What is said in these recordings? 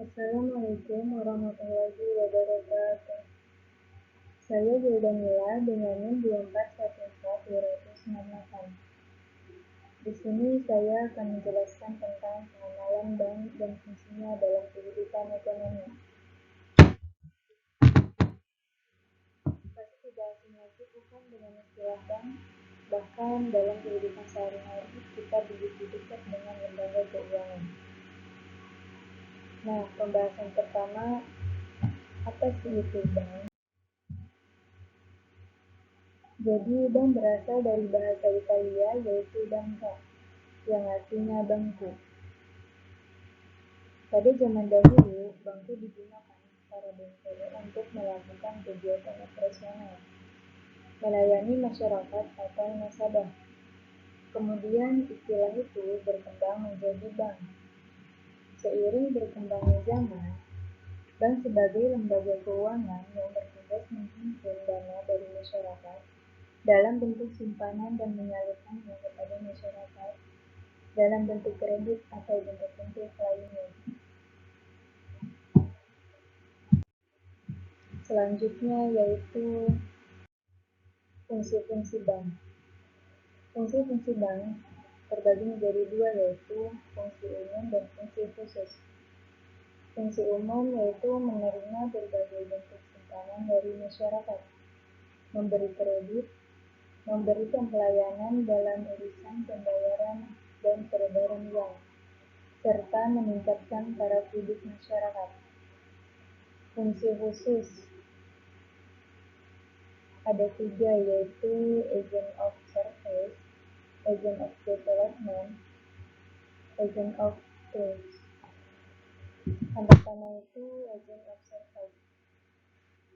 Assalamualaikum warahmatullahi wabarakatuh. Saya Wildanila dengan NIM 2414268. Di sini saya akan menjelaskan tentang pengenalan bank dan fungsinya dalam kehidupan ekonomi. Pasti tidak asing lagi bukan dengan istilah bank, bahkan dalam kehidupan sehari-hari kita begitu dekat dengan lembaga keuangan. Nah, pembahasan pertama, apa sih itu bank? Jadi, bank berasal dari bahasa Italia yaitu banca, yang artinya bangku. Pada zaman dahulu, bangku digunakan para bengkel untuk melakukan kegiatan operasional, melayani masyarakat atau nasabah. Kemudian istilah itu berkembang menjadi bank. Seiring berkembangnya zaman, bank sebagai lembaga keuangan yang bertugas menghimpun dana dari masyarakat dalam bentuk simpanan dan menyalurkannya kepada masyarakat dalam bentuk kredit atau bentuk-bentuk lainnya. Selanjutnya yaitu fungsi-fungsi bank. Fungsi-fungsi bank terbagi menjadi dua, yaitu fungsi umum dan fungsi khusus. Fungsi umum yaitu menerima berbagai bentuk simpanan dari masyarakat, memberi kredit, memberikan pelayanan dalam urusan pembayaran dan peredaran uang, serta meningkatkan taraf hidup masyarakat. Fungsi khusus ada tiga, yaitu agent of service, agent of development, agent of trade. Yang pertama itu agent of service,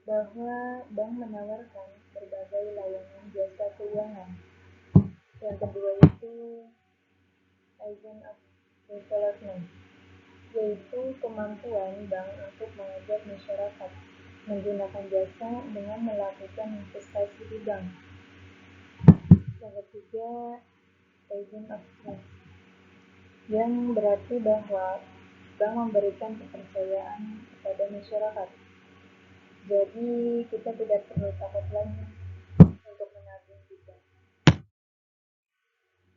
bahwa bank menawarkan berbagai layanan jasa keuangan. Yang kedua itu agent of development, yaitu kemampuan bank untuk mengajak masyarakat menggunakan jasa dengan melakukan investasi di bank. Yang ketiga, agent of trust, yang berarti bahwa bank memberikan kepercayaan kepada masyarakat. Jadi kita tidak perlu takut lagi untuk menabung di bank.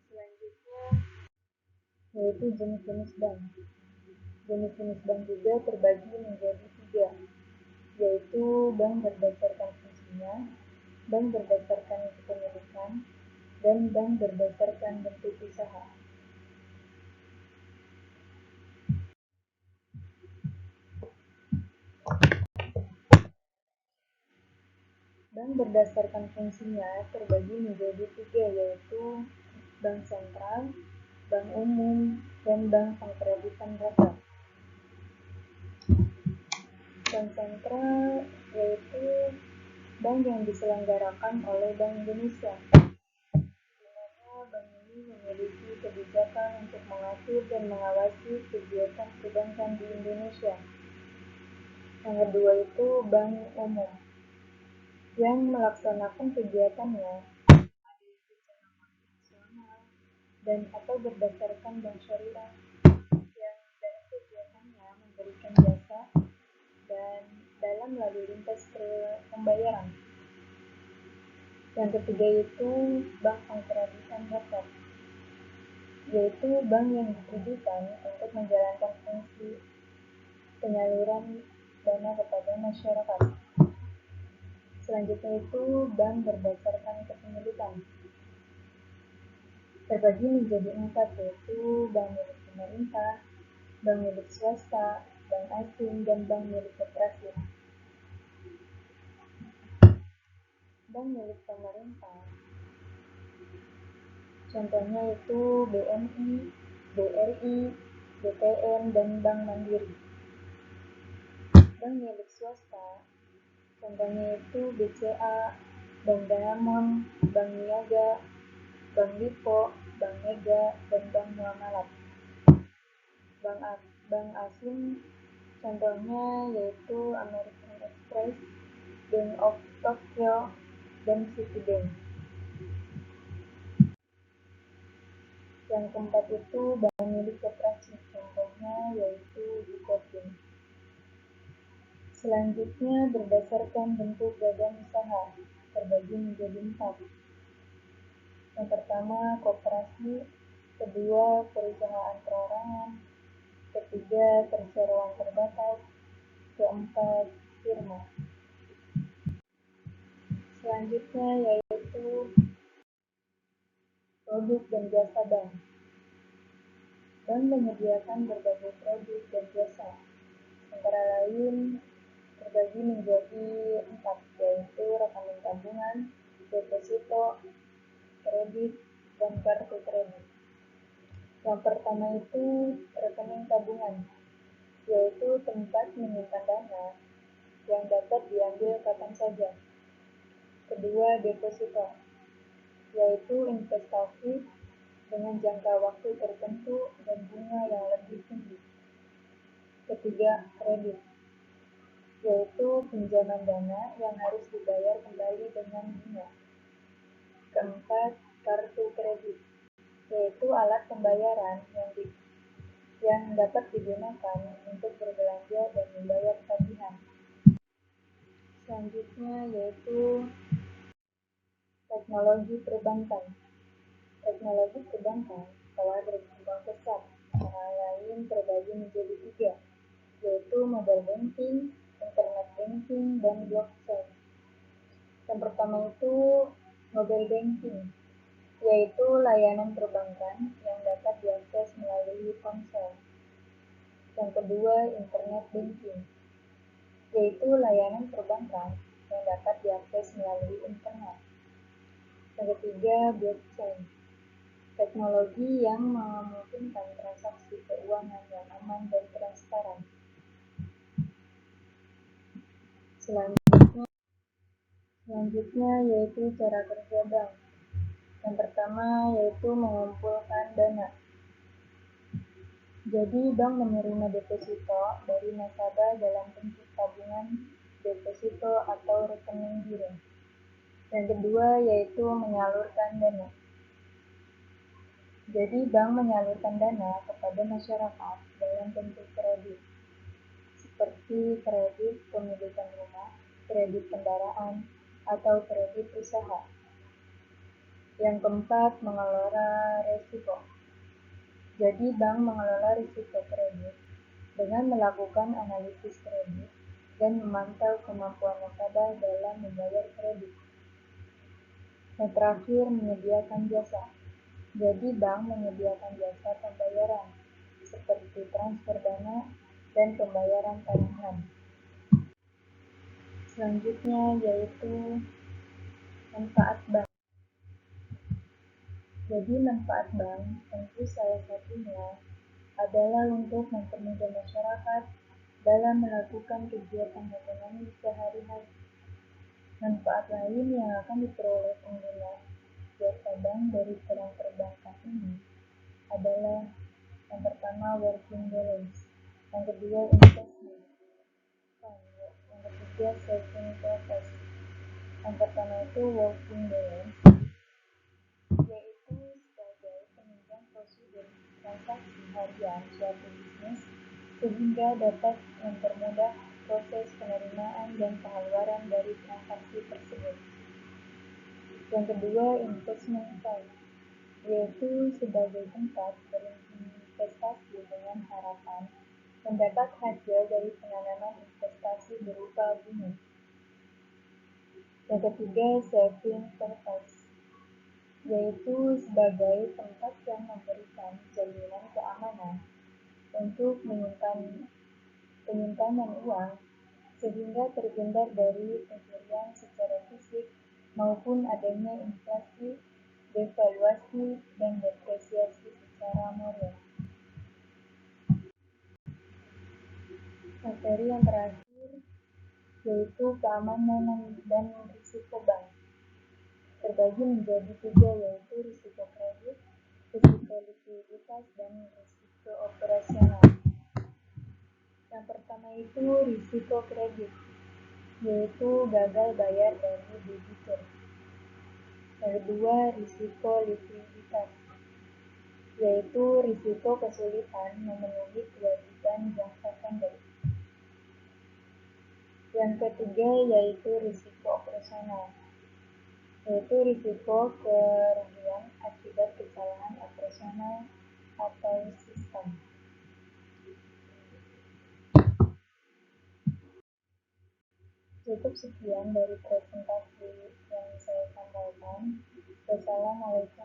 Selanjutnya yaitu jenis-jenis bank. Jenis-jenis bank juga terbagi menjadi tiga, yaitu bank berdasarkan fungsinya, bank berdasarkan kepemilikan, dan bank berdasarkan bentuk usaha. Bank berdasarkan fungsinya terbagi menjadi tiga, yaitu bank sentral, bank umum, dan bank pengkreditan dasar. Bank sentral yaitu bank yang diselenggarakan oleh Bank Indonesia, di mana bank ini memiliki kebijakan untuk mengatur dan mengawasi kegiatan perbankan di Indonesia. Yang kedua itu bank umum, yang melaksanakan kegiatannya dan atau berdasarkan bank syariah, yang dalam kegiatannya memberikan jasa dan dalam lalu lintas pembayaran. Yang ketiga itu bank pengkreditan dasar, yaitu bank yang ditujukan untuk menjalankan fungsi penyaluran dana kepada masyarakat. Selanjutnya itu bank berdasarkan kepemilikan, terbagi menjadi 4, yaitu bank milik pemerintah, bank milik swasta, bank asing, dan bank milik koperasi. Bank milik pemerintah contohnya itu BNI, BRI, BTN, dan Bank Mandiri. Bank milik swasta contohnya itu BCA, Bank Danamon, Bank Niaga, Bank Lipo, Bank Mega, dan Bank Muamalat. Bank asing contohnya yaitu American Express, Bank of Tokyo, dan Citibank. Yang keempat itu bank milik koperasi, contohnya yaitu Bukopin. Selanjutnya, berdasarkan bentuk badan usaha, terbagi menjadi 4. Yang pertama, koperasi. Kedua, perusahaan perorangan. Ketiga, perseroan terbatas. Keempat, firma. Selanjutnya yaitu produk dan jasa bank. Bank menyediakan berbagai produk dan jasa, antara lain terbagi menjadi 4, yaitu rekening tabungan, deposito, kredit, dan kartu kredit. Yang pertama itu rekening tabungan, yaitu tempat menyimpan dana yang dapat diambil kapan saja. Kedua, deposito, yaitu investasi dengan jangka waktu tertentu dan bunga yang lebih tinggi. Ketiga, kredit, yaitu pinjaman dana yang harus dibayar kembali dengan bunga. Keempat, kartu kredit, yaitu alat pembayaran yang dapat digunakan untuk berbelanja dan membayar tagihan. Selanjutnya yaitu teknologi perbankan. Teknologi perbankan telah berkembang pesat, antara lain terbagi menjadi 3, yaitu mobile banking, internet banking, dan blockchain. Yang pertama itu mobile banking, yaitu layanan perbankan yang dapat diakses melalui ponsel. Yang kedua, internet banking, yaitu layanan perbankan yang dapat diakses melalui internet. Yang ketiga, blockchain, teknologi yang memungkinkan transaksi keuangan yang aman dan transparan. Selanjutnya yaitu cara kerja bank. Yang pertama yaitu mengumpulkan dana. Jadi bank menerima deposito dari nasabah dalam bentuk tabungan, deposito, atau rekening giro. Yang kedua yaitu menyalurkan dana. Jadi bank menyalurkan dana kepada masyarakat dalam bentuk kredit, seperti kredit pemilikan rumah, kredit kendaraan, atau kredit usaha. Yang keempat, mengelola risiko. Jadi bank mengelola risiko kredit dengan melakukan analisis kredit dan memantau kemampuan nasabah dalam membayar kredit. Yang terakhir, menyediakan jasa. Jadi bank menyediakan jasa pembayaran seperti transfer dana dan pembayaran tagihan. Selanjutnya yaitu manfaat bank. Jadi manfaat bank tentu salah satunya adalah untuk mempermudah masyarakat dalam melakukan kegiatan ekonomi sehari-hari. Manfaat lain yang akan diperoleh pengguna jasa bank dari peran perbankan ini adalah yang pertama working balance, yang kedua investment, yang ketiga saving purpose. Yang pertama itu working balance, yaitu sebagai penunjang prosedur transaksi harian suatu bisnis sehingga dapat mempermudah proses penerimaan dan pengeluaran dari transaksi tersebut. Yang kedua, investment fund, yaitu sebagai tempat berinvestasi dengan harapan mendapat hasil dari penanaman investasi berupa bunga. Yang ketiga, saving purpose, yaitu sebagai tempat yang memberikan jaminan keamanan untuk penyimpanan uang sehingga terhindar dari pencurian secara fisik maupun adanya inflasi, devaluasi, dan depresiasi secara moral. Materi yang terakhir yaitu keamanan dan risiko bank. Terbagi menjadi 3, yaitu risiko kredit, risiko likuiditas, dan risiko operasional. Yang pertama itu risiko kredit, yaitu gagal bayar dari debitur. Yang kedua, risiko likuiditas, yaitu risiko kesulitan memenuhi kewajiban jangka pendek. Yang ketiga yaitu risiko operasional, yaitu risiko kerugian akibat kesalahan operasional atau sistem. Cukup sekian dari presentasi yang saya sampaikan. Wassalamualaikum